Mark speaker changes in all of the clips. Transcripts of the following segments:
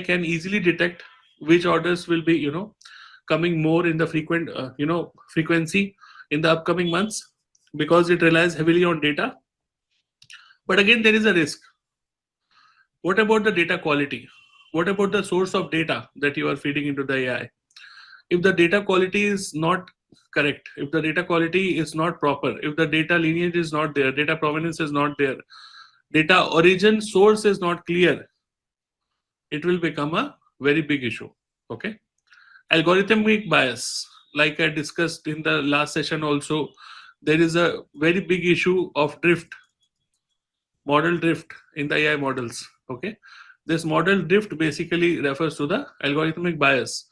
Speaker 1: can easily detect which orders will be, coming more in the frequency in the upcoming months, because it relies heavily on data. But again, there is a risk. What about the data quality? What about the source of data that you are feeding into the AI? If the data quality is not correct, if the data quality is not proper, if the data lineage is not there, data provenance is not there, data origin source is not clear, it will become a very big issue. Okay. Algorithmic bias, like I discussed in the last session also, there is a very big issue of drift, model drift in the AI models. Okay. This model drift basically refers to the algorithmic bias,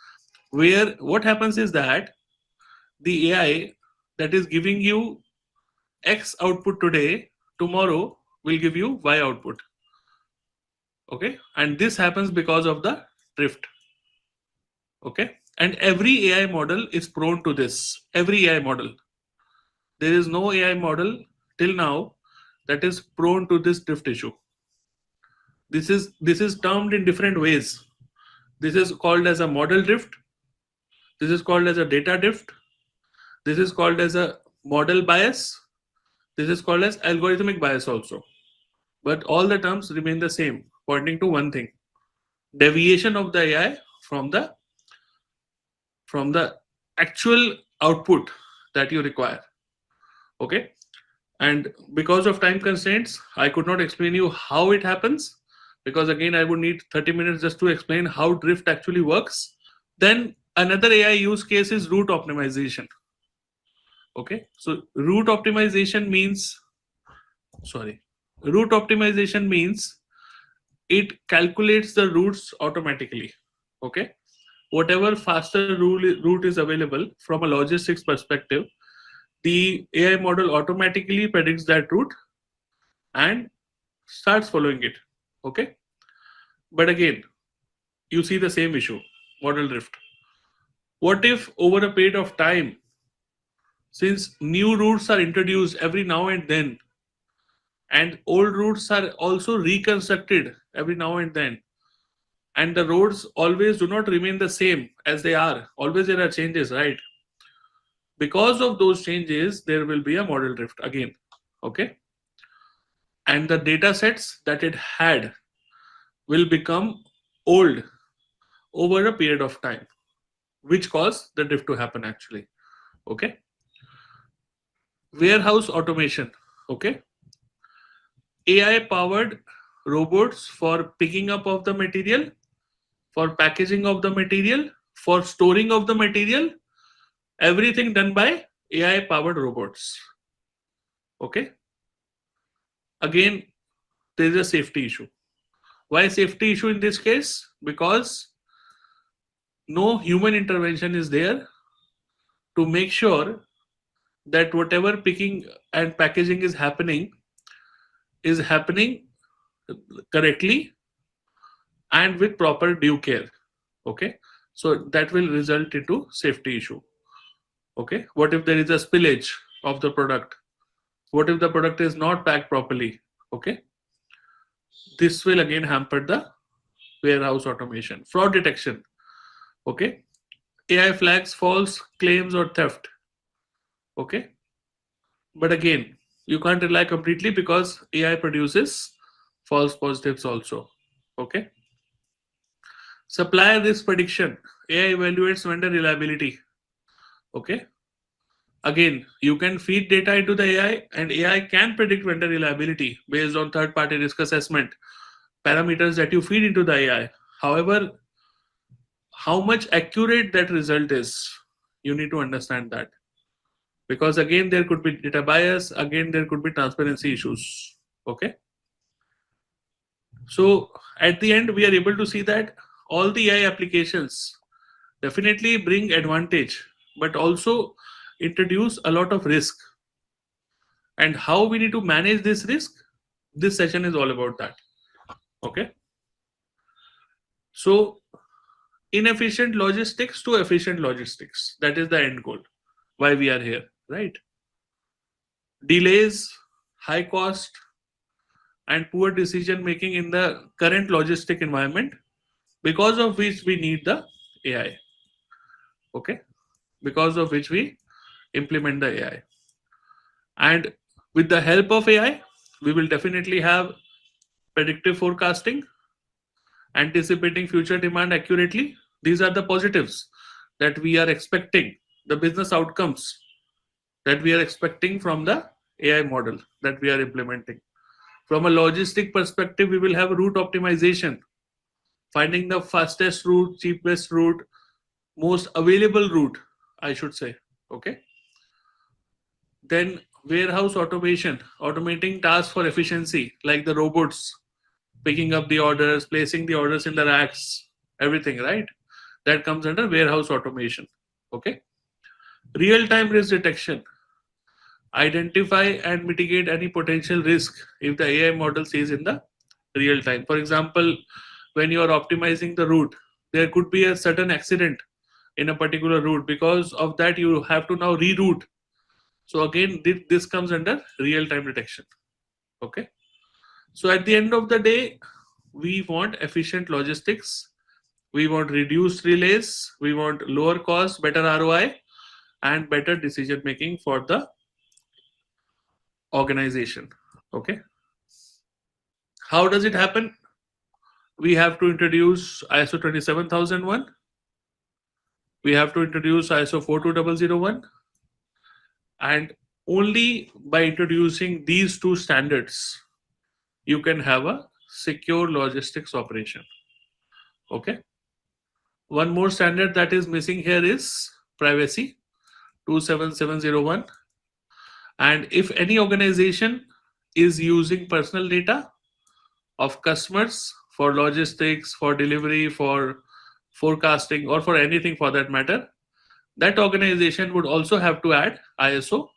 Speaker 1: where what happens is that the AI that is giving you X output today, tomorrow will give you Y output. Okay. And this happens because of the drift. Okay. And every AI model is prone to this. Every AI model. There is no AI model till now that is prone to this drift issue. This is termed in different ways. This is called as a model drift. This is called as a data drift. This is called as a model bias. This is called as algorithmic bias also. But all the terms remain the same, pointing to one thing: deviation of the AI from the actual output that you require. Okay. And because of time constraints, I could not explain you how it happens, because again I would need 30 minutes just to explain how drift actually works. Then another AI use case is route optimization. Okay. So sorry route optimization means it calculates the routes automatically. Okay. Whatever faster route is available from a logistics perspective, the AI model automatically predicts that route and starts following it. Okay. But again, you see the same issue: model drift. What if over a period of time, since new routes are introduced every now and then, and old routes are also reconstructed every now and then, and the roads always do not remain the same as they are, always there are changes, right? Because of those changes, there will be a model drift again. Okay. And the data sets that it had will become old over a period of time, which cause the drift to happen actually. Okay. Warehouse automation. Okay. AI powered robots for picking up of the material, for packaging of the material, for storing of the material, everything done by AI powered robots. Okay. Again, there is a safety issue. Why safety issue in this case? Because no human intervention is there to make sure that whatever picking and packaging is happening correctly and with proper due care. Okay. So that will result into safety issue. Okay. What if there is a spillage of the product? What if the product is not packed properly? Okay. This will again hamper the warehouse automation. Fraud detection. Okay. AI flags false claims or theft. Okay. But again, you can't rely completely because AI produces false positives also. Okay. Supplier risk prediction. AI evaluates vendor reliability. Okay. Again, you can feed data into the AI, and AI can predict vendor reliability based on third party risk assessment parameters that you feed into the AI. However, how much accurate that result is, you need to understand that, because again there could be data bias, again there could be transparency issues. Okay. So at the end we are able to see that all the AI applications definitely bring advantage, but also introduce a lot of risk. And how we need to manage this risk, this session is all about that. Okay. So inefficient logistics to efficient logistics, that is the end goal, why we are here, right? Delays, high cost, and poor decision making in the current logistic environment because of which we need the AI. Okay, because of which we implement the AI. And with the help of AI, we will definitely have predictive forecasting, anticipating future demand accurately. These are the positives that we are expecting, the business outcomes that we are expecting from the AI model that we are implementing. From a logistic perspective, we will have route optimization, finding the fastest route, cheapest route, most available route, I should say. Okay. Then warehouse automation, automating tasks for efficiency, like the robots picking up the orders, placing the orders in the racks, everything, right? That comes under warehouse automation. Okay. Real time risk detection, identify and mitigate any potential risk if the AI model sees in the real time. For example, when you are optimizing the route, there could be a certain accident in a particular route. Because of that, you have to now reroute. So again, this comes under real time detection. Okay. So at the end of the day, we want efficient logistics. We want reduced relays. We want lower cost, better ROI, and better decision making for the organization. Okay. How does it happen? We have to introduce ISO 27001. We have to introduce ISO 42001. And only by introducing these two standards, you can have a secure logistics operation. Okay. One more standard that is missing here is privacy 27701. And if any organization is using personal data of customers for logistics, for delivery, for forecasting, or for anything for that matter, that organization would also have to add ISO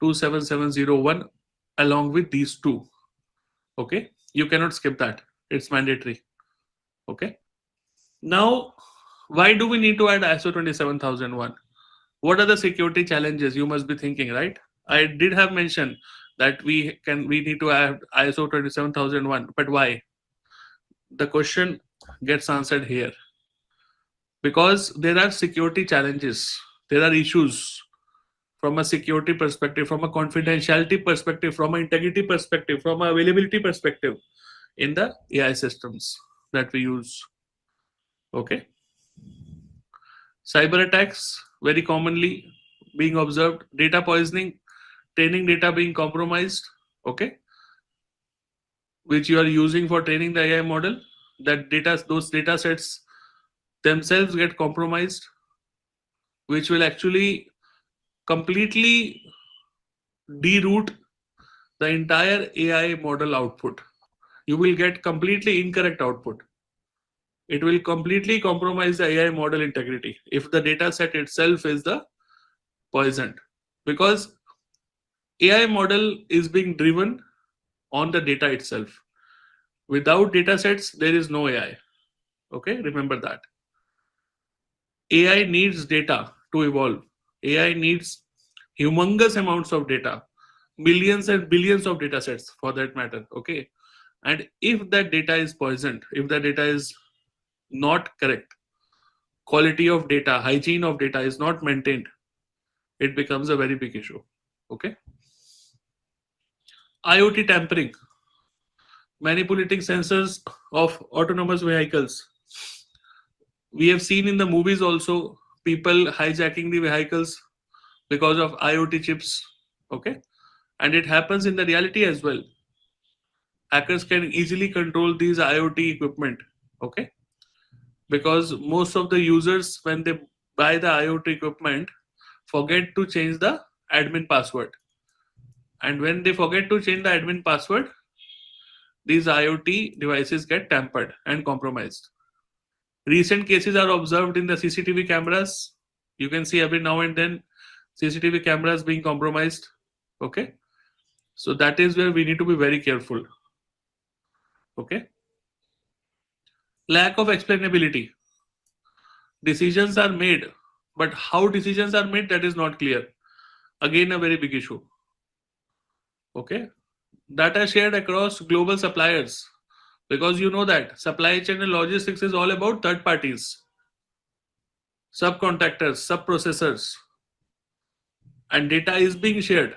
Speaker 1: 27701 along with these two. Okay, you cannot skip that, it's mandatory. Okay, now why do we need to add ISO 27001? What are the security challenges, you must be thinking, right? I did have mentioned that we need to add ISO 27001, but why? The question gets answered here. Because there are security challenges, there are issues from a security perspective, from a confidentiality perspective, from an integrity perspective, from an availability perspective in the AI systems that we use. Okay. Cyber attacks very commonly being observed, data poisoning, training data being compromised. Okay, which you are using for training the AI model. That data, those data sets themselves get compromised, which will actually completely deroute the entire AI model output. You will get completely incorrect output. It will completely compromise the AI model integrity if the data set itself is the poisoned. Because AI model is being driven on the data itself. Without data sets, there is no AI. Okay, remember that. AI needs data to evolve. AI needs humongous amounts of data, millions and billions of data sets for that matter. Okay, and if that data is poisoned, if the data is not correct, quality of data, hygiene of data is not maintained, it becomes a very big issue. Okay, IoT tampering, manipulating sensors of autonomous vehicles. We have seen in the movies also people hijacking the vehicles because of IoT chips. Okay, and it happens in the reality as well. Hackers can easily control these IoT equipment. Okay, because most of the users, when they buy the IoT equipment, forget to change the admin password. And when they forget to change the admin password, these IoT devices get tampered and compromised. Recent cases are observed in the CCTV cameras. You can see every now and then CCTV cameras being compromised. Okay, so that is where we need to be very careful. Okay, lack of explainability. Decisions are made, but how decisions are made, that is not clear. Again, a very big issue. Okay, data shared across global suppliers, because you know that supply chain and logistics is all about third parties, subcontractors, sub processors, and data is being shared.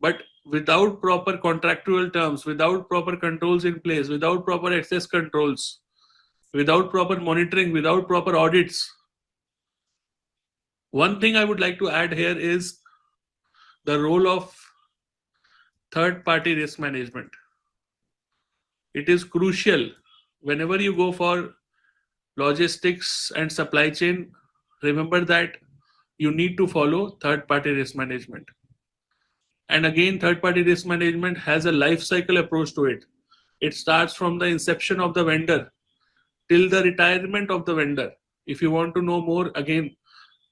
Speaker 1: But without proper contractual terms, without proper controls in place, without proper access controls, without proper monitoring, without proper audits. One thing I would like to add here is the role of third party risk management. It is crucial whenever you go for logistics and supply chain. Remember that you need to follow third party risk management. And again, third party risk management has a life cycle approach to it. It starts from the inception of the vendor till the retirement of the vendor. If you want to know more, again,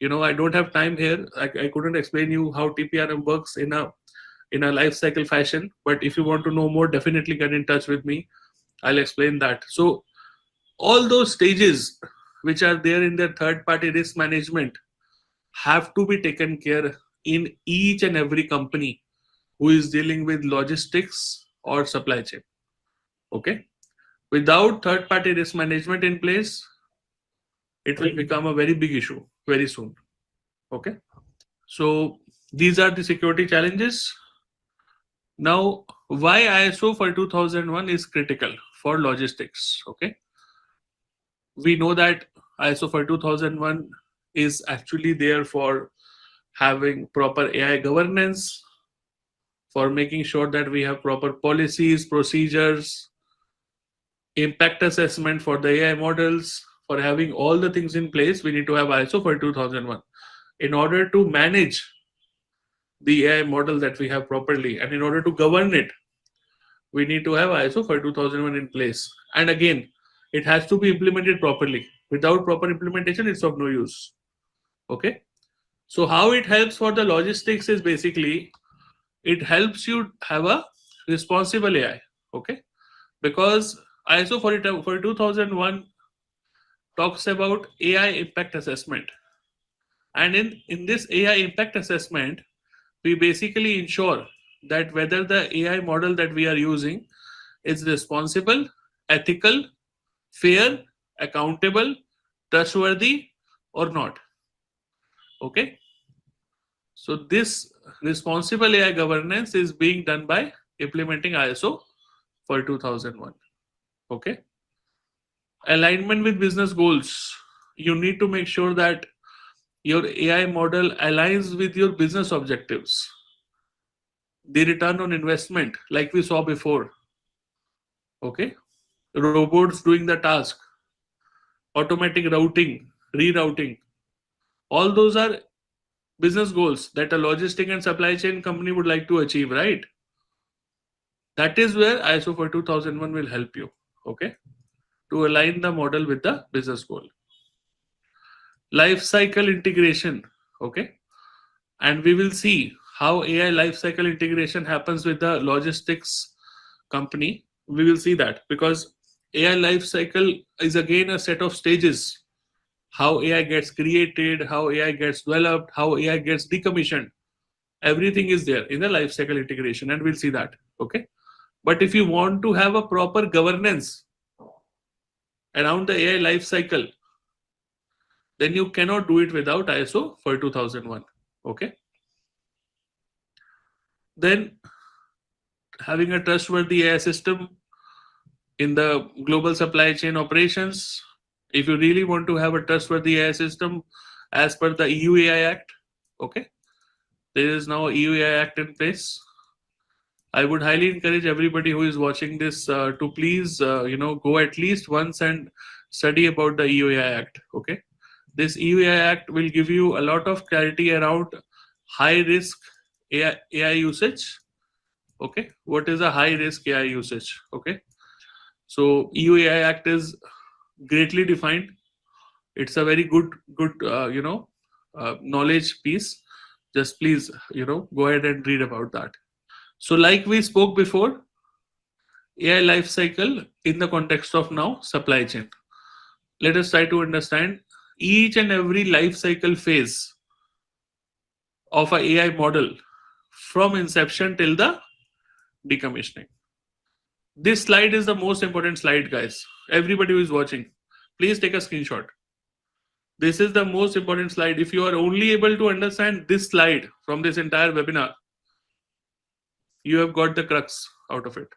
Speaker 1: I don't have time here. I couldn't explain you how TPRM works in a life cycle fashion. But if you want to know more, definitely get in touch with me. I'll explain that. So all those stages which are there in their third party risk management have to be taken care in each and every company who is dealing with logistics or supply chain. Okay. Without third party risk management in place, it will become a very big issue very soon. Okay. So these are the security challenges. Now, why ISO for 2001 is critical for logistics? Okay. We know that ISO for 2001 is actually there for having proper AI governance, for making sure that we have proper policies, procedures, impact assessment for the AI models. For having all the things in place, we need to have ISO for 2001 in order to manage the AI model that we have properly, and in order to govern it, we need to have ISO for 2001 in place. And again, it has to be implemented properly. Without proper implementation, it's of no use. Okay. So how it helps for the logistics is basically it helps you have a responsible AI. Okay. Because ISO for 2001 talks about AI impact assessment. And in this AI impact assessment, we basically ensure that whether the AI model that we are using is responsible, ethical, fair, accountable, trustworthy, or not. Okay. So this responsible AI governance is being done by implementing ISO for 2001. Okay. Alignment with business goals. You need to make sure that your AI model aligns with your business objectives. The return on investment, like we saw before. Okay. Robots doing the task, automatic routing, rerouting. All those are business goals that a logistic and supply chain company would like to achieve, right? That is where ISO for 2001 will help you. Okay. To align the model with the business goal. Life cycle integration. Okay. And we will see how AI life cycle integration happens with the logistics company. We will see that because AI life cycle is again a set of stages. How AI gets created, how AI gets developed, how AI gets decommissioned. Everything is there in the life cycle integration, and we'll see that. Okay. But if you want to have a proper governance around the AI life cycle, then you cannot do it without ISO for 2001. Okay. Then having a trustworthy AI system in the global supply chain operations. If you really want to have a trustworthy AI system as per the EU AI Act, okay, there is now a EU AI Act in place. I would highly encourage everybody who is watching this to please, go at least once and study about the EU AI Act. Okay, this EU AI Act will give you a lot of clarity around high risk AI usage. Okay, what is a high risk AI usage? Okay, so EU AI Act is greatly defined. It's a very good knowledge piece. Just please go ahead and read about that. So like we spoke before, AI life cycle in the context of now supply chain. Let us try to understand each and every life cycle phase of a AI model from inception till the decommissioning. This slide is the most important slide, guys. Everybody who is watching, please take a screenshot. This is the most important slide. If you are only able to understand this slide from this entire webinar, you have got the crux out of it.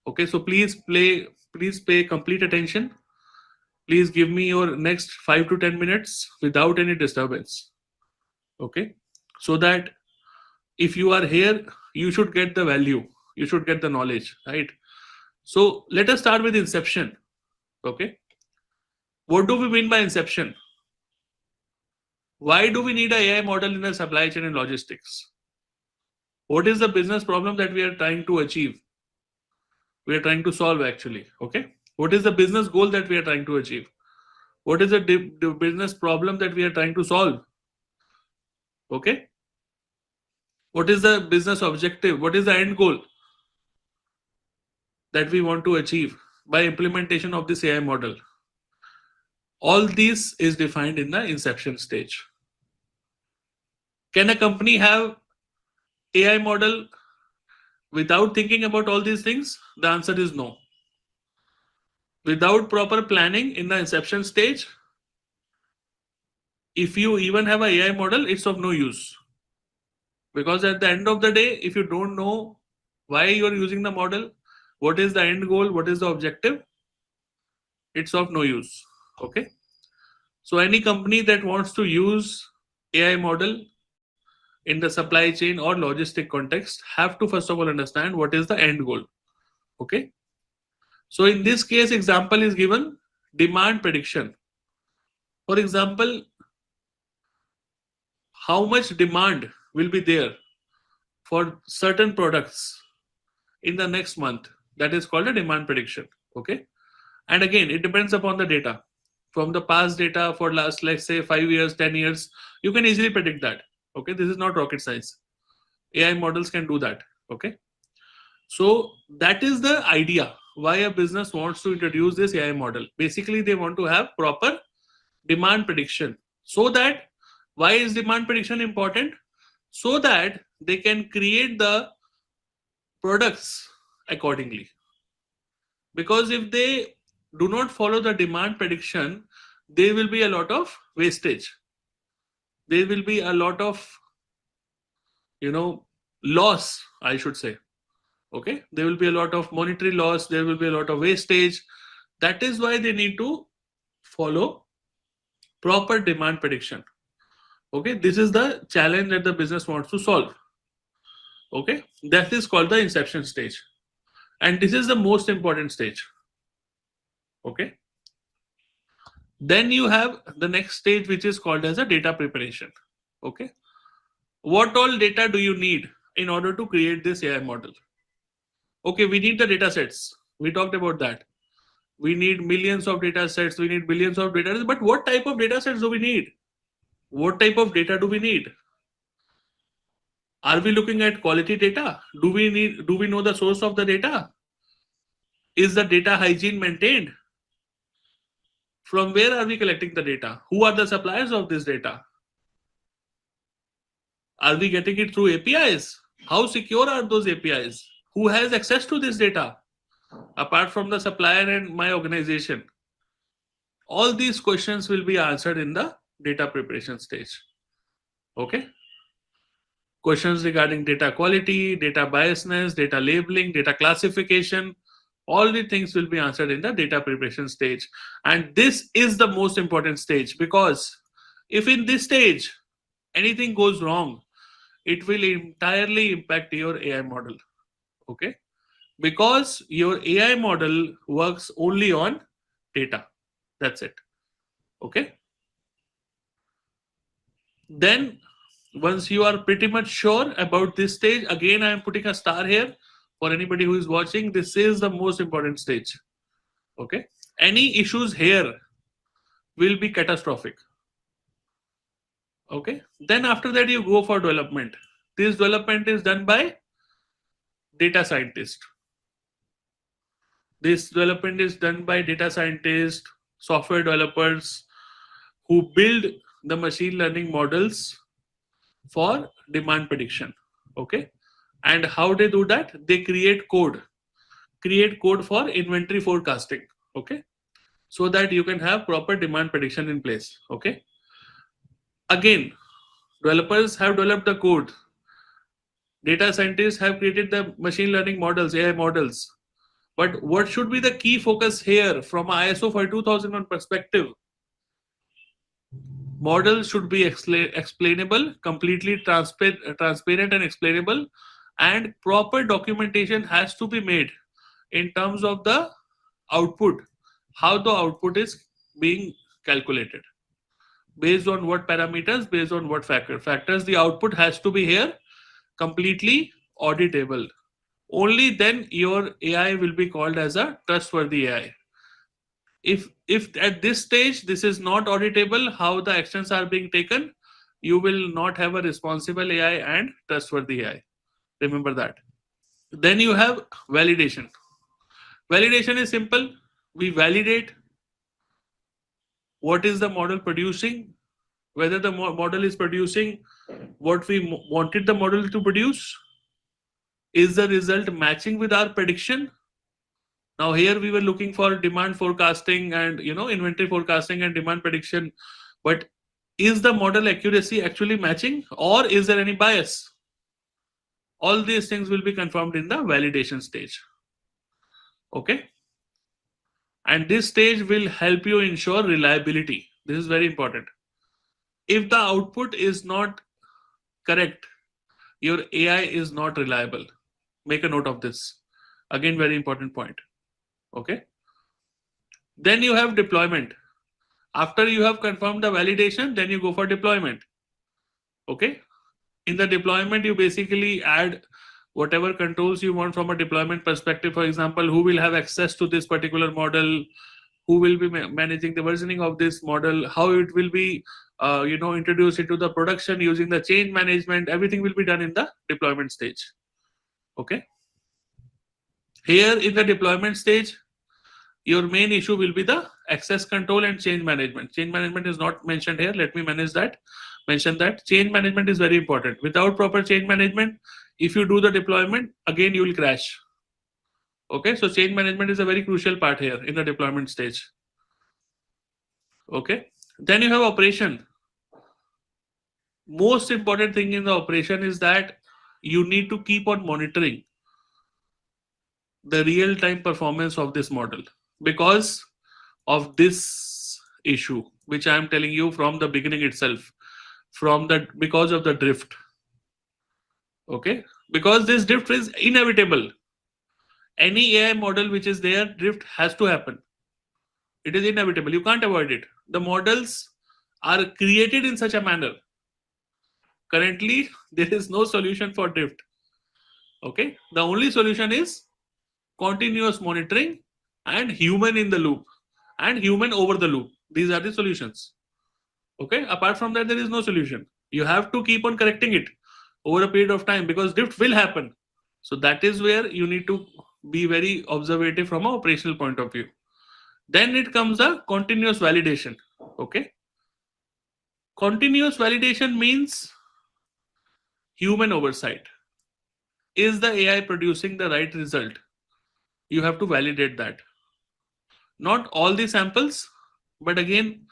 Speaker 1: Okay, so please pay complete attention. Please give me your next 5 to 10 minutes without any disturbance. Okay, so that if you are here, you should get the value, you should get the knowledge, right? So let us start with inception. Okay, what do we mean by inception? Why do we need a AI model in the supply chain and logistics? What is the business problem that we are trying to achieve? We are trying to solve, actually. Okay, what is the business goal that we are trying to achieve? What is the business problem that we are trying to solve? Okay, what is the business objective? What is the end goal that we want to achieve by implementation of this AI model? All this is defined in the inception stage. Can a company have AI model without thinking about all these things? The answer is no. Without proper planning in the inception stage, if you even have a AI model, it's of no use. Because at the end of the day, if you don't know why you're using the model, what is the end goal, what is the objective, it's of no use. Okay. So any company that wants to use AI model in the supply chain or logistic context have to first of all understand what is the end goal. Okay. So in this case, example is given demand prediction. For example, how much demand will be there for certain products in the next month? That is called a demand prediction. Okay. And again, it depends upon the data. From the past data for last, let's say, 5 years, 10 years, you can easily predict that. Okay. This is not rocket science. AI models can do that. Okay. So that is the idea why a business wants to introduce this AI model. Basically, they want to have proper demand prediction. So that, why is demand prediction important? So that they can create the products accordingly. Because if they do not follow the demand prediction, there will be a lot of wastage. There will be a lot of, loss, I should say. Okay, there will be a lot of monetary loss, there will be a lot of wastage. That is why they need to follow proper demand prediction. Okay, this is the challenge that the business wants to solve. Okay, that is called the inception stage, and this is the most important stage. Okay, then you have the next stage, which is called as a data preparation. Okay, what all data do you need in order to create this AI model? Okay, we need the data sets, we talked about that. We need millions of data sets, we need billions of data sets, but what type of data sets do we need? What type of data do we need? Are we looking at quality data? Do we know the source of the data? Is the data hygiene maintained? From where are we collecting the data? Who are the suppliers of this data? Are we getting it through APIs? How secure are those APIs? Who has access to this data apart from the supplier and my organization? All these questions will be answered in the data preparation stage. Okay. Questions regarding data quality, data biasness, data labeling, data classification, all the things will be answered in the data preparation stage. And this is the most important stage, because if in this stage anything goes wrong, it will entirely impact your AI model. Okay, because your AI model works only on data. That's it. Okay, then once you are pretty much sure about this stage, again I am putting a star here for anybody who is watching. This is the most important stage. Okay, any issues here will be catastrophic. Okay, then after that you go for development. This development is done by data scientist. This development is done by data scientists, software developers who build the machine learning models for demand prediction. Okay, and how they do that? They create code. create code for inventory forecasting. Okay, so that you can have proper demand prediction in place. Okay, again, developers have developed the code, data scientists have created the machine learning models, AI models. But what should be the key focus here from ISO 42001 perspective? Models should be explainable, completely transparent and explainable, and proper documentation has to be made in terms of the output, how the output is being calculated, based on what parameters, based on what factors. The output has to be here completely auditable. Only then your AI will be called as a trustworthy AI. If at this stage this is not auditable, how the actions are being taken, you will not have a responsible AI and trustworthy AI. Remember that. Then you have validation. Validation is simple. We validate what is the model producing, whether the model is producing what we wanted the model to produce, is the result matching with our prediction. Now here we were looking for demand forecasting and inventory forecasting and demand prediction, but is the model accuracy actually matching, or is there any bias? All these things will be confirmed in the validation stage. Okay, and this stage will help you ensure reliability. This is very important. If the output is not correct, your AI is not reliable. Make a note of this. Again, very important point. Okay, then you have deployment. After you have confirmed the validation, then you go for deployment. Okay, in the deployment you basically add whatever controls you want from a deployment perspective. For example, who will have access to this particular model, who will be managing the versioning of this model, how it will be introduced into the production using the change management. Everything will be done in the deployment stage. Okay, here in the deployment stage, your main issue will be the access control and change management. Change management is not mentioned here. Let me mention that change management is very important. Without proper change management, if you do the deployment, again you will crash. Okay, so change management is a very crucial part here in the deployment stage. Okay, then you have operation. Most important thing in the operation is that you need to keep on monitoring the real-time performance of this model, because of this issue which I am telling you from the beginning itself, because of the drift. Okay, because this drift is inevitable. Any AI model which is there, drift has to happen. It is inevitable. You can't avoid it. The models are created in such a manner. Currently, there is no solution for drift. Okay, the only solution is continuous monitoring and human in the loop and human over the loop. These are the solutions. Okay, apart from that, there is no solution. You have to keep on correcting it over a period of time, because drift will happen. So that is where you need to be very observative from an operational point of view. Then it comes the continuous validation. Okay, continuous validation means human oversight. Is the AI producing the right result? You have to validate that. Not all the samples, but again,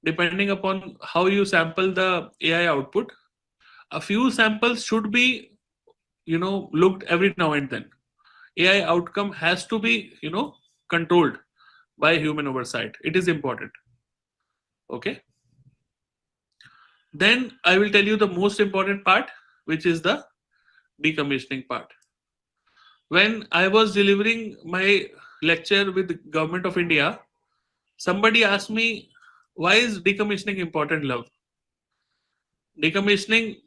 Speaker 1: depending upon how you sample the AI output, a few samples should be looked every now and then. AI outcome has to be controlled by human oversight. It is important. Okay, then I will tell you the most important part, which is the decommissioning part. When I was delivering my lecture with the government of India, somebody asked me, why is decommissioning important, Love? Decommissioning,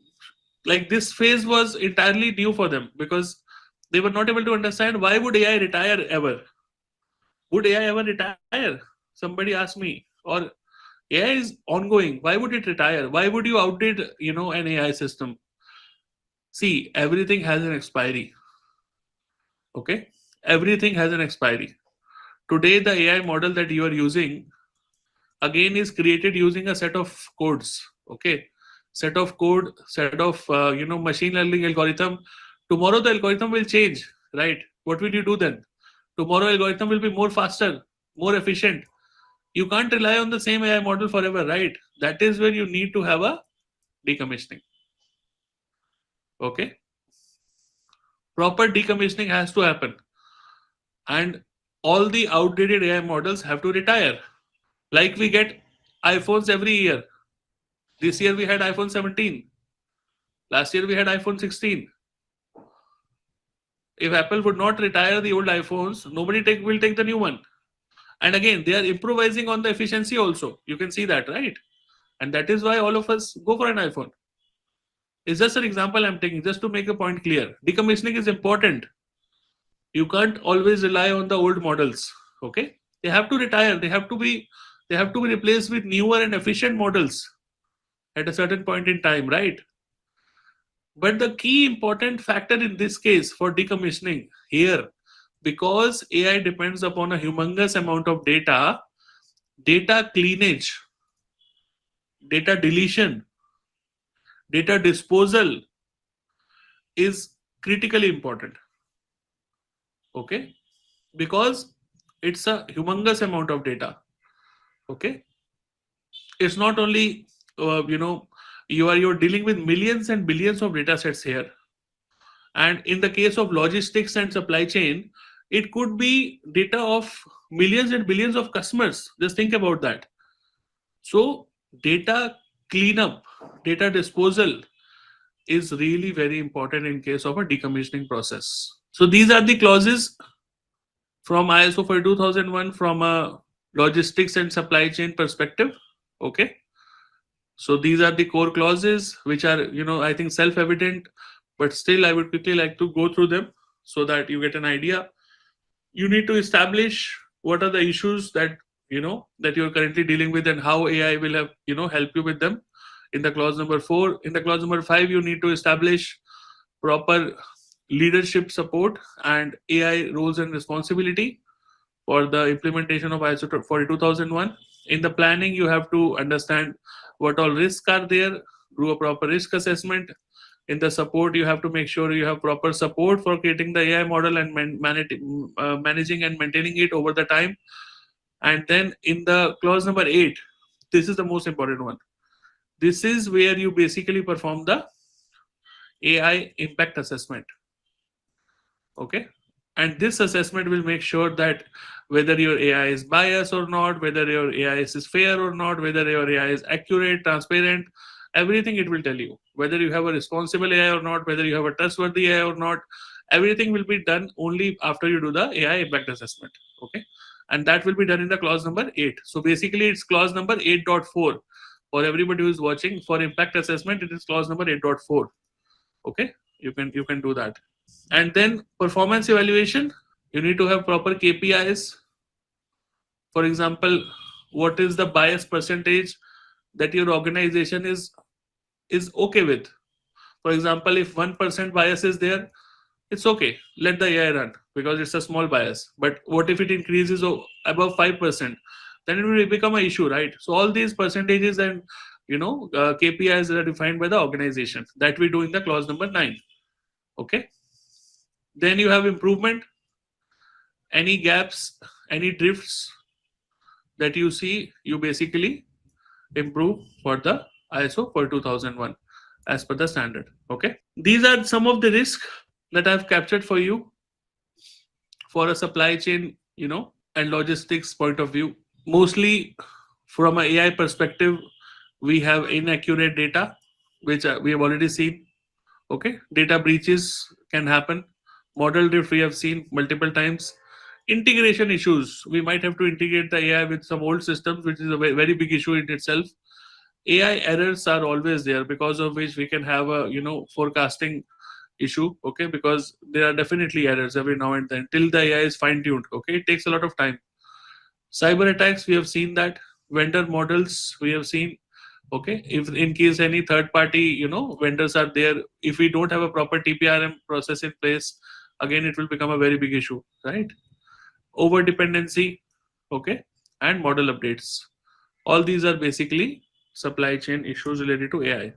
Speaker 1: like, this phase was entirely new for them, because they were not able to understand why would AI retire ever. Would AI ever retire? Somebody asked me. Or AI is ongoing, why would it retire? Why would you outdate an AI system? See, everything has an expiry. Okay, everything has an expiry. Today the AI model that you are using again is created using a set of codes. Okay, set of machine learning algorithm. Tomorrow the algorithm will change, right? What will you do then? Tomorrow algorithm will be more faster, more efficient. You can't rely on the same AI model forever, right? That is where you need to have a decommissioning. Okay, proper decommissioning has to happen, and all the outdated AI models have to retire. Like we get iPhones every year. This year we had iPhone 17. Last year we had iPhone 16. If Apple would not retire the old iPhones, nobody will take the new one. And again, they are improvising on the efficiency also. You can see that, right? And that is why all of us go for an iPhone. It's just an example I'm taking just to make a point clear. Decommissioning is important. You can't always rely on the old models. Okay? They have to retire. They have to be replaced with newer and efficient models at a certain point in time, right? But the key important factor in this case for decommissioning here, because AI depends upon a humongous amount of data, data cleanage, data deletion, data disposal is critically important. Okay, because it's a humongous amount of data. Okay, it's not only you're dealing with millions and billions of data sets here. And in the case of logistics and supply chain, it could be data of millions and billions of customers. Just think about that. So data cleanup, data disposal is really very important in case of a decommissioning process. So these are the clauses from ISO for 2001 from a logistics and supply chain perspective. Okay. So these are the core clauses which are, I think self-evident, but still I would quickly like to go through them so that you get an idea. You need to establish what are the issues that you're currently dealing with and how AI will have, help you with them. In the clause number 4, in the clause number 5, you need to establish proper leadership support and AI roles and responsibility for the implementation of ISO 42001. In the planning, you have to understand what all risks are there, do a proper risk assessment. In the support, you have to make sure you have proper support for creating the AI model and managing and maintaining it over the time. And then in the clause number 8, this is the most important one. This is where you basically perform the AI impact assessment. Okay, and this assessment will make sure that whether your AI is biased or not, whether your AI is fair or not, whether your AI is accurate, transparent, everything it will tell you. Whether you have a responsible AI or not, whether you have a trustworthy AI or not, everything will be done only after you do the AI impact assessment. Okay, and that will be done in the clause number 8. So basically, it's clause number 8.4 for everybody who is watching. For impact assessment, it is clause number 8.4. Okay, you can do that. And then performance evaluation, you need to have proper KPIs. For example, what is the bias percentage that your organization is okay with? For example, if 1% bias is there, it's okay, let the AI run because it's a small bias. But what if it increases above 5%? Then it will become an issue, right? So all these percentages and KPIs are defined by the organization that we do in the clause number 9. Okay, then you have improvement. Any gaps, any drifts that you see, you basically improve for the ISO for 2001 as per the standard. Okay, these are some of the risks that I've captured for you for a supply chain, and logistics point of view. Mostly from an AI perspective, we have inaccurate data, which we have already seen. Okay, data breaches can happen. Model drift we have seen multiple times. Integration issues, we might have to integrate the AI with some old systems, which is a very big issue in itself. AI errors are always there, because of which we can have a forecasting issue. Okay, because there are definitely errors every now and then till the AI is fine tuned. Okay, it takes a lot of time. Cyber attacks, we have seen that. Vendor models, we have seen. Okay, if in case any third party vendors are there, if we don't have a proper TPRM process in place, again it will become a very big issue, right? Over dependency. Okay, and model updates, all these are basically supply chain issues related to AI.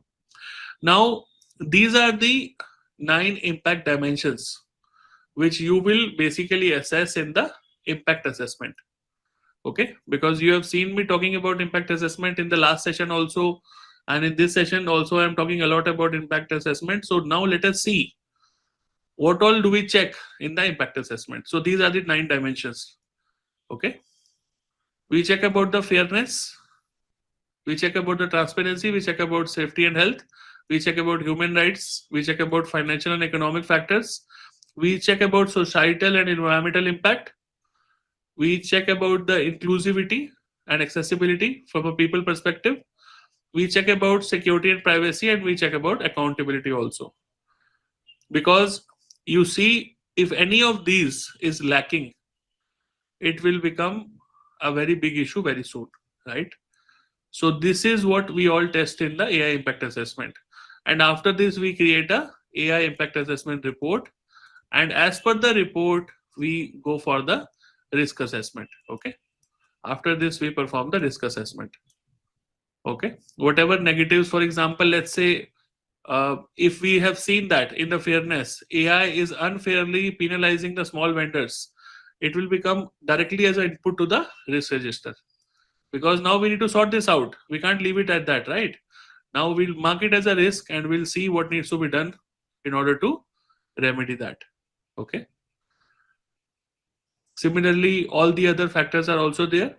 Speaker 1: Now these are the 9 impact dimensions which you will basically assess in the impact assessment. Okay, because you have seen me talking about impact assessment in the last session also, and in this session also I'm talking a lot about impact assessment. So now let us see what all do we check in the impact assessment. So these are the 9 dimensions. Okay, we check about the fairness, we check about the transparency, we check about safety and health, we check about human rights, we check about financial and economic factors, we check about societal and environmental impact, we check about the inclusivity and accessibility from a people perspective, we check about security and privacy, and we check about accountability also. Because you see, if any of these is lacking, it will become a very big issue very soon, right? So this is what we all test in the AI impact assessment. And after this, we create a AI impact assessment report. And as per the report, we go for the risk assessment. Okay. After this, we perform the risk assessment. Okay. Whatever negatives, for example, let's say if we have seen that in the fairness, AI is unfairly penalizing the small vendors, it will become directly as an input to the risk register. Because now we need to sort this out. We can't leave it at that, right? Now we'll mark it as a risk and we'll see what needs to be done in order to remedy that. Okay. Similarly, all the other factors are also there.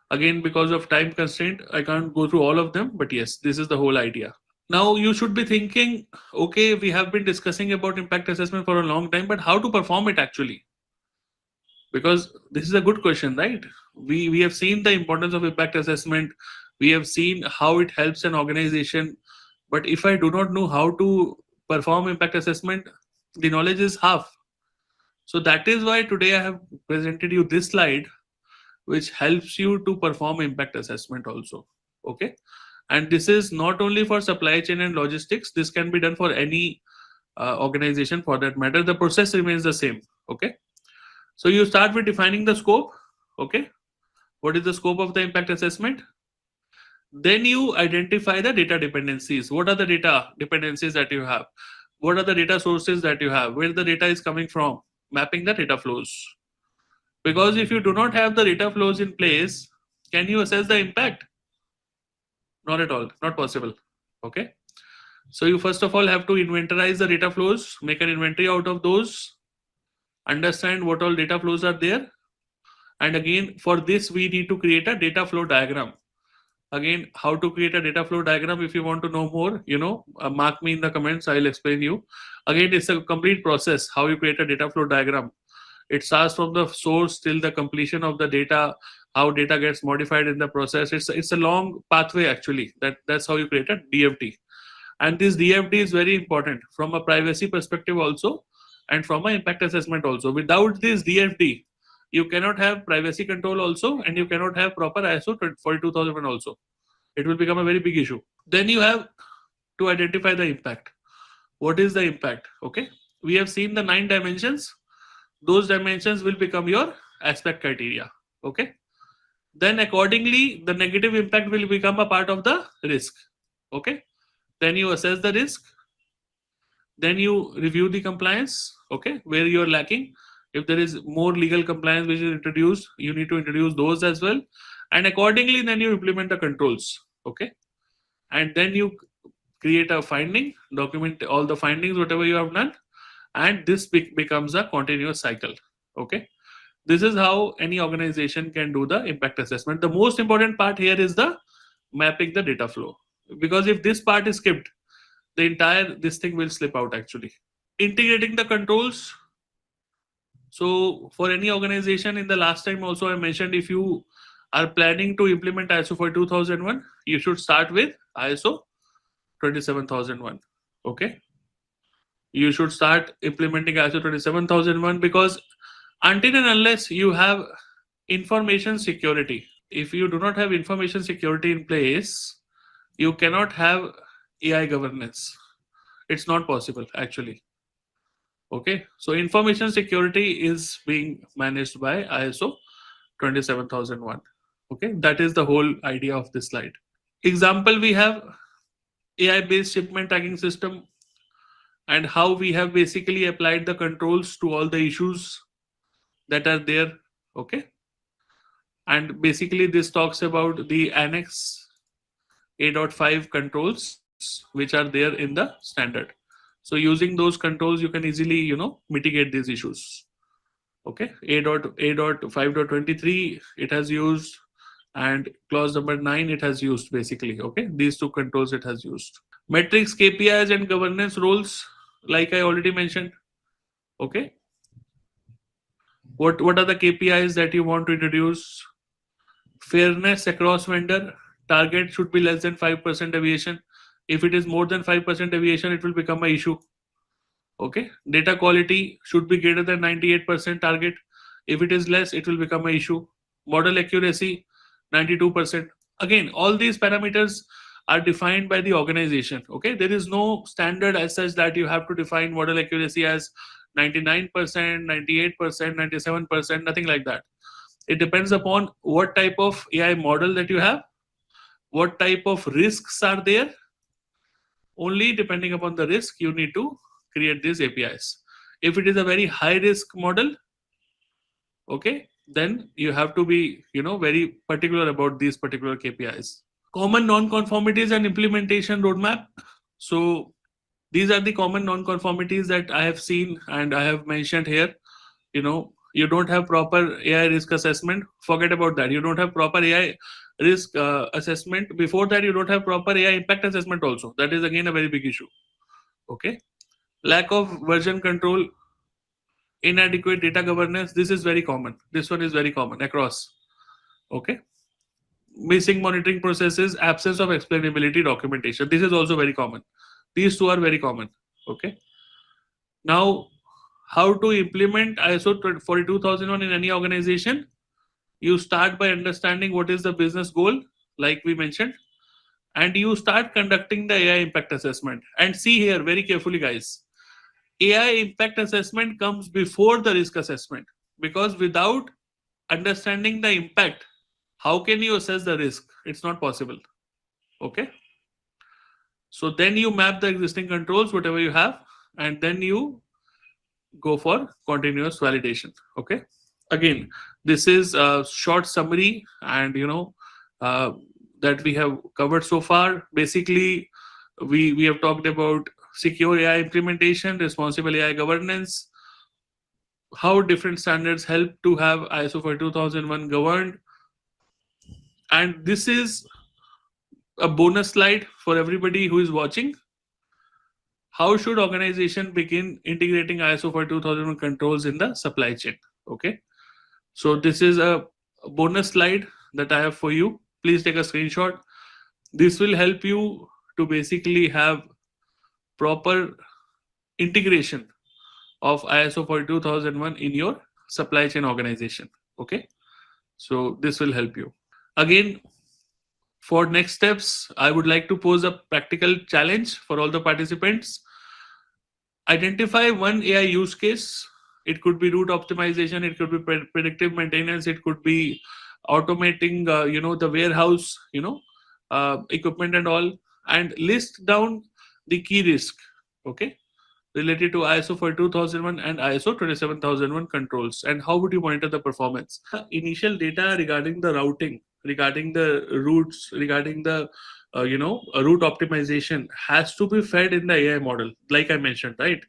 Speaker 1: Again, because of time constraint, I can't go through all of them, but yes, this is the whole idea. Now you should be thinking, okay, we have been discussing about impact assessment for a long time, but how to perform it actually? Because this is a good question, right? We have seen the importance of impact assessment, we have seen how it helps an organization, but if I do not know how to perform impact assessment, the knowledge is half. So that is why today I have presented you this slide, which helps you to perform impact assessment also. Okay, and this is not only for supply chain and logistics, this can be done for any organization for that matter. The process remains the same. Okay, so you start with defining the scope. Okay, what is the scope of the impact assessment? Then you identify the data dependencies. What are the data dependencies that you have? What are the data sources that you have? Where the data is coming from? Mapping the data flows. Because if you do not have the data flows in place, can you assess the impact? Not at all, not possible. Okay. So you first of all have to inventorize the data flows, make an inventory out of those, understand what all data flows are there. And again, for this, we need to create a data flow diagram. Again, how to create a data flow diagram, if you want to know more, mark me in the comments, I'll explain you. Again, it's a complete process how you create a data flow diagram. It starts from the source till the completion of the data, how data gets modified in the process. It's a long pathway actually. That's how you create a DFT. And this DFT is very important from a privacy perspective also, and from an impact assessment also. Without this DFT, you cannot have privacy control also, and you cannot have proper ISO 42001 also. It will become a very big issue. Then you have to identify the impact. What is the impact? Okay, we have seen the 9 dimensions. Those dimensions will become your aspect criteria. Okay, then accordingly the negative impact will become a part of the risk. Okay, then you assess the risk, then you review the compliance. Okay, where you are lacking, if there is more legal compliance which is introduced, you need to introduce those as well, and accordingly then you implement the controls. Okay, and then you create a finding, document all the findings whatever you have done, and this becomes a continuous cycle. Okay, this is how any organization can do the impact assessment. The most important part here is the mapping the data flow, because if this part is skipped, the entire this thing will slip out actually. Integrating the controls. So for any organization, in the last time also I mentioned, if you are planning to implement ISO for 2001, you should start with ISO 27001. Okay, you should start implementing ISO 27001, because until and unless you have information security, if you do not have information security in place, you cannot have AI governance. It's not possible actually. Okay, so information security is being managed by ISO 27001. Okay, that is the whole idea of this slide. Example, we have AI based shipment tracking system. and how we have basically applied the controls to all the issues that are there. Okay, and basically this talks about the annex A.5 controls which are there in the standard. So using those controls you can easily mitigate these issues. Okay, A.5.23 it has used, and clause number 9 it has used. Basically, okay, these two controls it has used. Metrics, KPIs and governance roles, like I already mentioned. Okay, what are the KPIs that you want to introduce? Fairness across vendor, target should be less than 5% deviation. If it is more than 5% deviation, it will become an issue. Okay, data quality should be greater than 98% target. If it is less, it will become an issue. Model accuracy 92%. Again, all these parameters are defined by the organization. Okay, there is no standard as such that you have to define model accuracy as 99%, 98%, 97%, nothing like that. It depends upon what type of AI model that you have, what type of risks are there. Only depending upon the risk, you need to create these APIs. If it is a very high risk model, okay, then you have to be very particular about these particular KPIs. Common non-conformities and implementation roadmap. So these are the common non-conformities that I have seen and I have mentioned here. You don't have proper AI risk assessment. Forget about that. You don't have proper AI risk assessment. Before that, you don't have proper AI impact assessment also. That is again a very big issue. Okay, lack of version control, inadequate data governance. This is very common. This one is very common across. Okay, missing monitoring processes, absence of explainability documentation. This is also very common. These two are very common. Okay, now how to implement ISO 42001 in any organization? You start by understanding what is the business goal, like we mentioned, and you start conducting the AI impact assessment. And see here very carefully, guys. AI impact assessment comes before the risk assessment, because without understanding the impact, how can you assess the risk? It's not possible. Okay. So then you map the existing controls, whatever you have, and then you go for continuous validation. Okay, again, this is a short summary, and uh, that we have covered so far. Basically, we have talked about secure AI implementation, responsible AI governance, how different standards help to have ISO for 2001 governed, and this is a bonus slide for everybody who is watching. How should organization begin integrating ISO for 2001 controls in the supply chain? Okay, so this is a bonus slide that I have for you. Please take a screenshot. This will help you to basically have proper integration of ISO 42001 in your supply chain organization. Okay, so this will help you. Again, for next steps, I would like to pose a practical challenge for all the participants. Identify one AI use case. It could be route optimization, it could be predictive maintenance, it could be automating the warehouse equipment and all, and list down the key risk, okay, related to ISO for 2001 and ISO 27001 controls, and how would you monitor the performance. Initial data regarding the routing, regarding the routes, regarding the route optimization has to be fed in the AI model. Like I mentioned, right?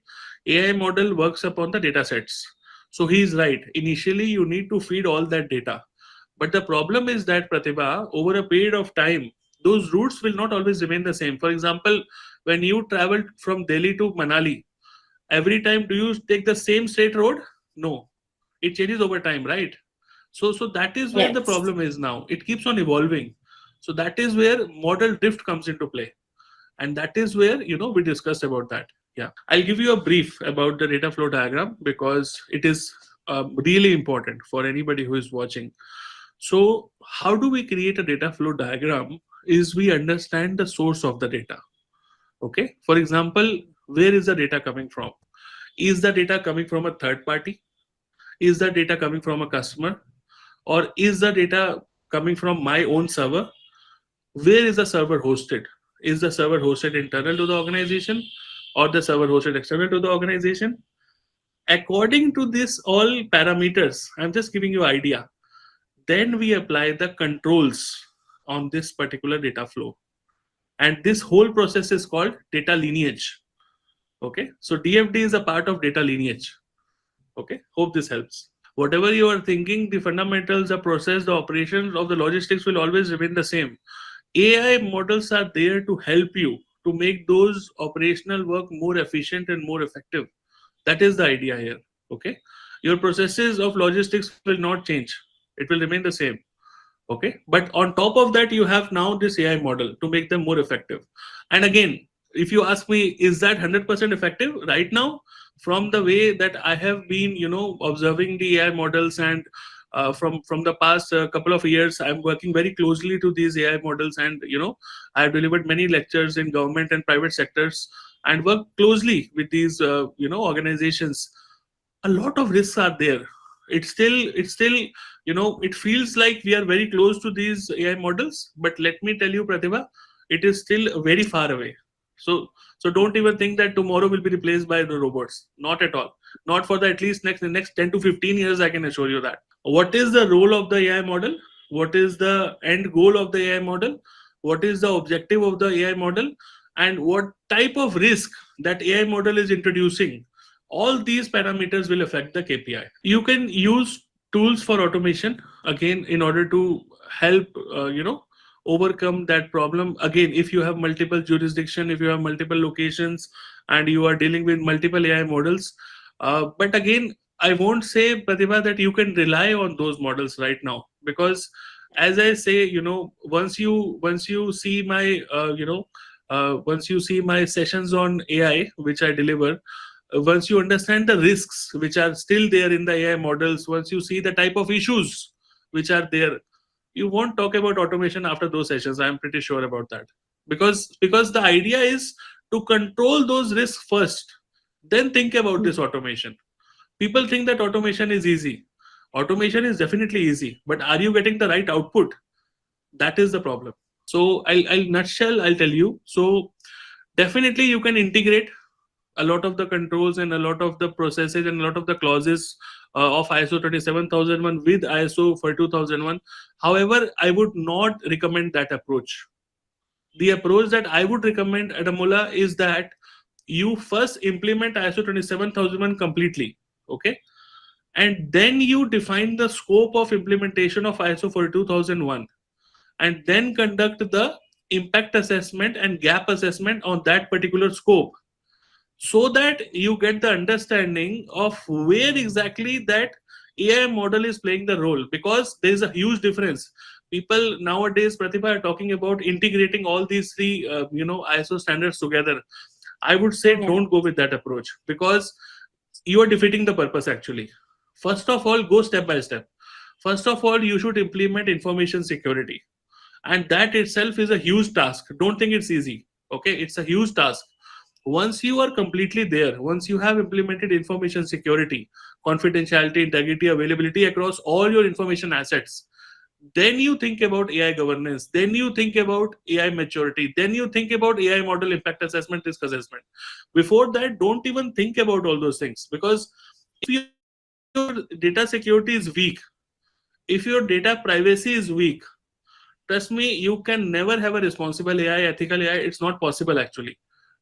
Speaker 1: AI model works upon the data sets. So he is right. Initially, you need to feed all that data. But the problem is that, Pratibha, over a period of time, those routes will not always remain the same. For example, when you travel from Delhi to Manali, every time do you take the same straight road? No, it changes over time, right? So that is where the
Speaker 2: Yes.
Speaker 1: problem is. Now it keeps on evolving. So that is where model drift comes into play, and that is where we discussed about that. Yeah, I'll give you a brief about the data flow diagram because it is really important for anybody who is watching. So how do we create a data flow diagram? Is we understand the source of the data. Okay, for example, where is the data coming from? Is the data coming from a third party? Is the data coming from a customer? Or is the data coming from my own server? Where is the server hosted? Is the server hosted internal to the organization, or the server hosted external to the organization. According to this all parameters, I'm just giving you idea. Then we apply the controls on this particular data flow. And this whole process is called data lineage. Okay. So DFD is a part of data lineage. Okay. Hope this helps. Whatever you are thinking, the fundamentals, the process, the operations of the logistics will always remain the same. AI models are there to help you to make those operational work more efficient and more effective. That is the idea here. Okay. Your processes of logistics will not change. It will remain the same. Okay. But on top of that, you have now this AI model to make them more effective. And again, if you ask me, is that 100% effective right now? From the way that I have been, observing the AI models, and from the past couple of years, I'm working very closely to these AI models, and I've delivered many lectures in government and private sectors, and work closely with these organizations. A lot of risks are there. It's still it feels like we are very close to these AI models, but let me tell you, Pratibha, it is still very far away. So don't even think that tomorrow will be replaced by the robots. Not at all. Not for the at least next 10 to 15 years, I can assure you that. What is the role of the AI model? What is the end goal of the AI model? What is the objective of the AI model? And what type of risk that AI model is introducing? All these parameters will affect the KPI. You can use tools for automation again in order to help overcome that problem. Again, if you have multiple jurisdiction, if you have multiple locations, and you are dealing with multiple AI models, but again, I won't say, Pratibha, that you can rely on those models right now, because as I say, once you see my once you see my sessions on AI which I deliver, once you understand the risks which are still there in the AI models, once you see the type of issues which are there, you won't talk about automation after those sessions. I'm pretty sure about that, because the idea is to control those risks first, then think about this automation. People think that automation is easy. Automation is definitely easy, but are you getting the right output? That is the problem. So I'll tell you. So definitely you can integrate a lot of the controls and a lot of the processes and a lot of the clauses of ISO 27001 with ISO 42001. However, I would not recommend that approach. The approach that I would recommend, Adamola, is that you first implement ISO 27001 completely. Okay. And then you define the scope of implementation of ISO 42001, and then conduct the impact assessment and gap assessment on that particular scope, so that you get the understanding of where exactly that AI model is playing the role, because there is a huge difference. People nowadays, Pratibha, are talking about integrating all these three, ISO standards together. I would say don't go with that approach, because you are defeating the purpose actually. First of all, go step by step. First of all, you should implement information security, and that itself is a huge task. Don't think it's easy. Okay, it's a huge task. Once you are completely there, once you have implemented information security, confidentiality, integrity, availability across all your information assets, then you think about AI governance, then you think about AI maturity, then you think about AI model impact assessment, risk assessment. Before that, don't even think about all those things, because if your data security is weak, if your data privacy is weak, trust me, you can never have a responsible AI, ethical AI. It's not possible actually.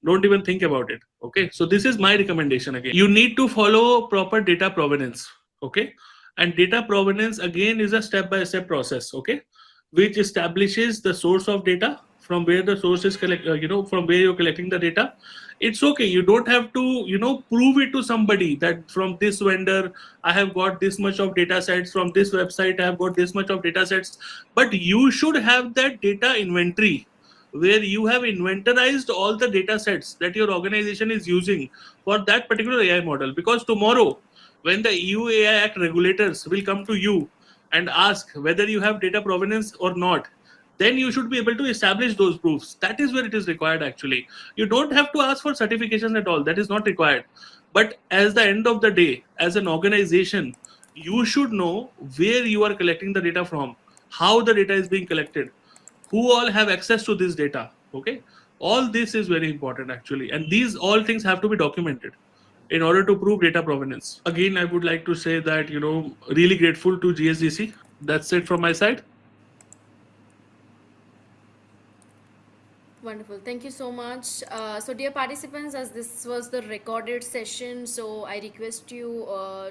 Speaker 1: Don't even think about it. Okay. So this is my recommendation again. You need to follow proper data provenance. Okay. And data provenance again is a step-by-step process. Okay. Which establishes the source of data, from where the source is from where you're collecting the data. It's okay. You don't have to, prove it to somebody that from this vendor, I have got this much of data sets, from this website, I have got this much of data sets. But you should have that data inventory, where you have inventorized all the data sets that your organization is using for that particular AI model. Because tomorrow, when the EU AI Act regulators will come to you and ask whether you have data provenance or not, then you should be able to establish those proofs. That is where it is required actually. You don't have to ask for certifications at all. That is not required. But as the end of the day, as an organization, you should know where you are collecting the data from, how the data is being collected, who all have access to this data. Okay. All this is very important actually, and these all things have to be documented in order to prove data provenance. Again, I would like to say that, really grateful to GSDC. That's it from my side.
Speaker 2: Wonderful. Thank you so much. So, dear participants, as this was the recorded session, so I request you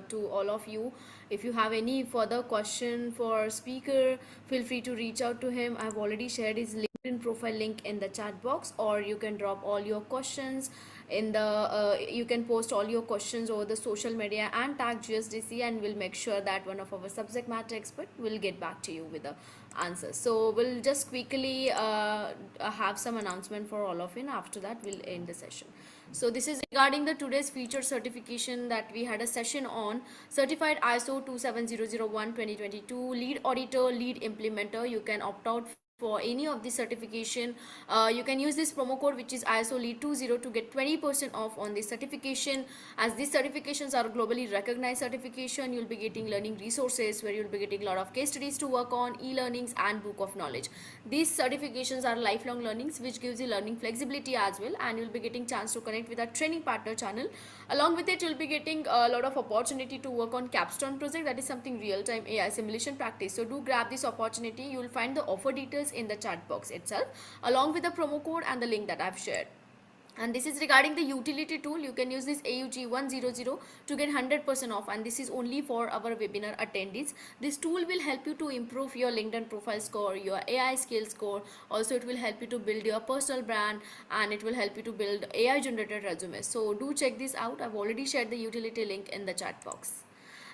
Speaker 2: to all of you, if you have any further question for speaker, feel free to reach out to him. I've already shared his LinkedIn profile link in the chat box, or you can drop all your questions in the. You can post all your questions over the social media and tag GSDC, and we'll make sure that one of our subject matter expert will get back to you with the answers. So we'll just quickly have some announcement for all of you, and after that we'll end the session. So this is regarding the today's feature certification that we had a session on certified ISO 27001 2022 lead auditor, lead implementer. You can opt out for any of the certification. You can use this promo code, which is ISO lead 20, to get 20% off on this certification. As these certifications are globally recognized certification, you'll be getting learning resources where you'll be getting a lot of case studies to work on, e-learnings and book of knowledge. These certifications are lifelong learnings, which gives you learning flexibility as well, and you'll be getting chance to connect with our training partner channel. Along with it, you'll be getting a lot of opportunity to work on capstone project, that is something real time AI simulation practice. So do grab this opportunity. You will find the offer details in the chat box itself, along with the promo code and the link that I've shared. And this is regarding the utility tool. You can use this AUG 100 to get 100% off, and this is only for our webinar attendees. This tool will help you to improve your LinkedIn profile score, your AI skill score. Also, it will help you to build your personal brand, and it will help you to build AI generated resumes. So do check this out. I've already shared the utility link in the chat box.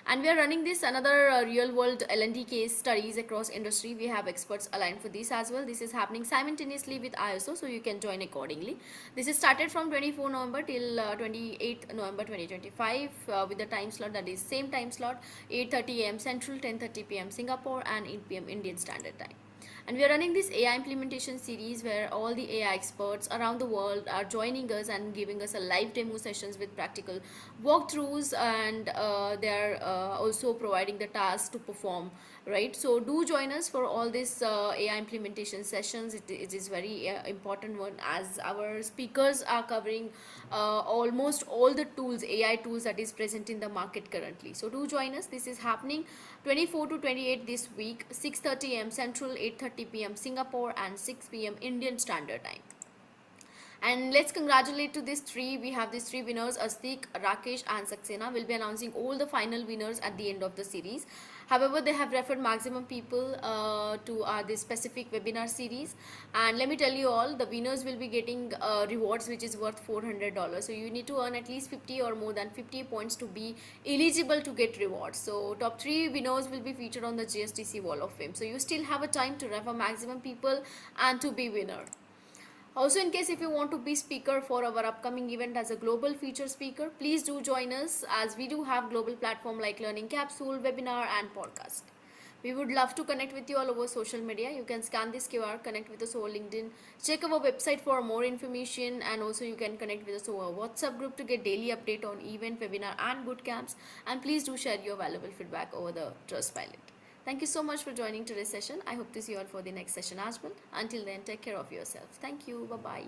Speaker 2: And we are running this another real world L&D case studies across industry. We have experts aligned for this as well. This is happening simultaneously with ISO, so you can join accordingly. This is started from 24 November till 28th November 2025 with the time slot, that is same time slot, 8:30 a.m. Central, 10:30 p.m. Singapore, and 8 p.m. Indian Standard Time. And we are running this AI implementation series where all the AI experts around the world are joining us and giving us a live demo sessions with practical walkthroughs, and they are also providing the tasks to perform, right? So do join us for all these AI implementation sessions. It is very important one, as our speakers are covering almost all the tools, AI tools that is present in the market currently. So do join us. This is happening 24 to 28 this week, 6:30 a.m. Central, 8:30 p.m. Singapore, and 6 p.m. Indian Standard Time. And let's congratulate to these three. We have these three winners: Astik, Rakesh, and Saxena. We'll be announcing all the final winners at the end of the series. However, they have referred maximum people to this specific webinar series. And let me tell you all, the winners will be getting rewards which is worth $400. So you need to earn at least 50 or more than 50 points to be eligible to get rewards. So top three winners will be featured on the GSTC Wall of Fame. So you still have a time to refer maximum people and to be winner. Also, in case if you want to be speaker for our upcoming event as a global feature speaker, please do join us, as we do have global platform like Learning Capsule, webinar, and podcast. We would love to connect with you all over social media. You can scan this QR, connect with us over LinkedIn, check our website for more information, and also you can connect with us over WhatsApp group to get daily update on event, webinar, and boot camps. And please do share your valuable feedback over the Trustpilot. Thank you so much for joining today's session. I hope to see you all for the next session as well. Until then, take care of yourself. Thank you. Bye bye.